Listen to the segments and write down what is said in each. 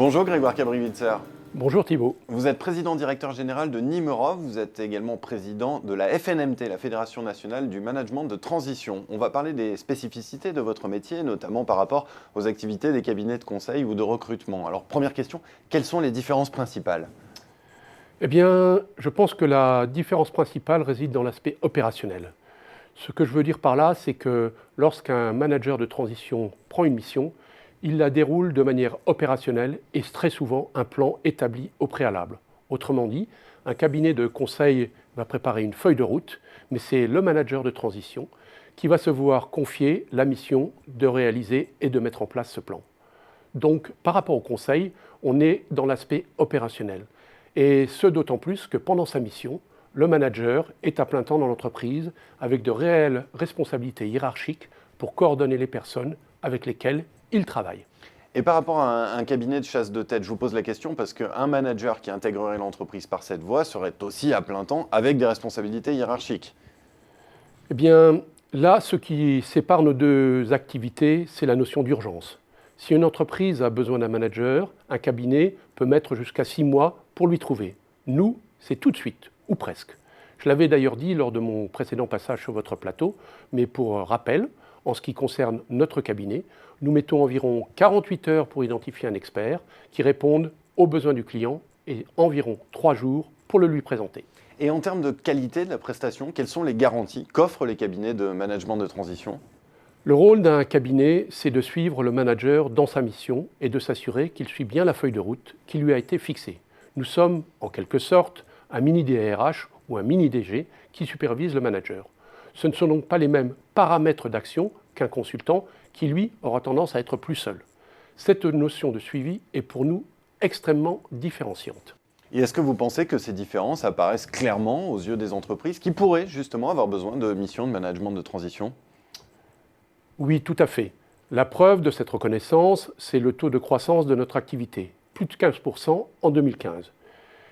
Bonjour Grégoire Cabri-Witzer. Bonjour Thibault. Vous êtes président directeur général de Nîmes Europe, vous êtes également président de la FNMT, la Fédération nationale du management de transition. On va parler des spécificités de votre métier, notamment par rapport aux activités des cabinets de conseil ou de recrutement. Alors première question, quelles sont les différences principales ? Eh bien, je pense que la différence principale réside dans l'aspect opérationnel. Ce que je veux dire par là, c'est que lorsqu'un manager de transition prend une mission, il la déroule de manière opérationnelle et très souvent un plan établi au préalable. Autrement dit, un cabinet de conseil va préparer une feuille de route, mais c'est le manager de transition qui va se voir confier la mission de réaliser et de mettre en place ce plan. Donc, par rapport au conseil, on est dans l'aspect opérationnel. Et ce d'autant plus que pendant sa mission, le manager est à plein temps dans l'entreprise avec de réelles responsabilités hiérarchiques pour coordonner les personnes avec lesquelles il travaille. Et par rapport à un cabinet de chasse de tête, je vous pose la question parce qu'un manager qui intégrerait l'entreprise par cette voie serait aussi à plein temps avec des responsabilités hiérarchiques. Eh bien, là, ce qui sépare nos deux activités, c'est la notion d'urgence. Si une entreprise a besoin d'un manager, un cabinet peut mettre jusqu'à 6 mois pour lui trouver. Nous, c'est tout de suite, ou presque. Je l'avais d'ailleurs dit lors de mon précédent passage sur votre plateau, mais pour rappel, en ce qui concerne notre cabinet, nous mettons environ 48 heures pour identifier un expert qui réponde aux besoins du client et environ 3 jours pour le lui présenter. Et en termes de qualité de la prestation, quelles sont les garanties qu'offrent les cabinets de management de transition ? Le rôle d'un cabinet, c'est de suivre le manager dans sa mission et de s'assurer qu'il suit bien la feuille de route qui lui a été fixée. Nous sommes, en quelque sorte, un mini DRH ou un mini DG qui supervise le manager. Ce ne sont donc pas les mêmes paramètres d'action qu'un consultant qui, lui, aura tendance à être plus seul. Cette notion de suivi est pour nous extrêmement différenciante. Et est-ce que vous pensez que ces différences apparaissent clairement aux yeux des entreprises qui pourraient justement avoir besoin de missions de management de transition ? Oui, tout à fait. La preuve de cette reconnaissance, c'est le taux de croissance de notre activité, plus de 15% en 2015.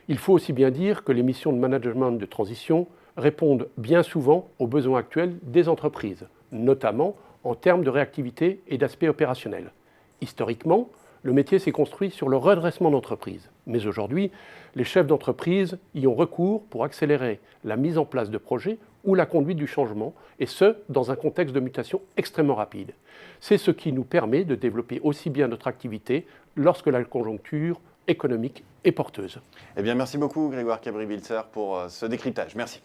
Il faut aussi bien dire que les missions de management de transition répondent bien souvent aux besoins actuels des entreprises, notamment en termes de réactivité et d'aspect opérationnel. Historiquement, le métier s'est construit sur le redressement d'entreprise. Mais aujourd'hui, les chefs d'entreprise y ont recours pour accélérer la mise en place de projets ou la conduite du changement, et ce, dans un contexte de mutation extrêmement rapide. C'est ce qui nous permet de développer aussi bien notre activité lorsque la conjoncture économique est porteuse. Eh bien, merci beaucoup Grégoire Cabri-Witzer pour ce décryptage. Merci.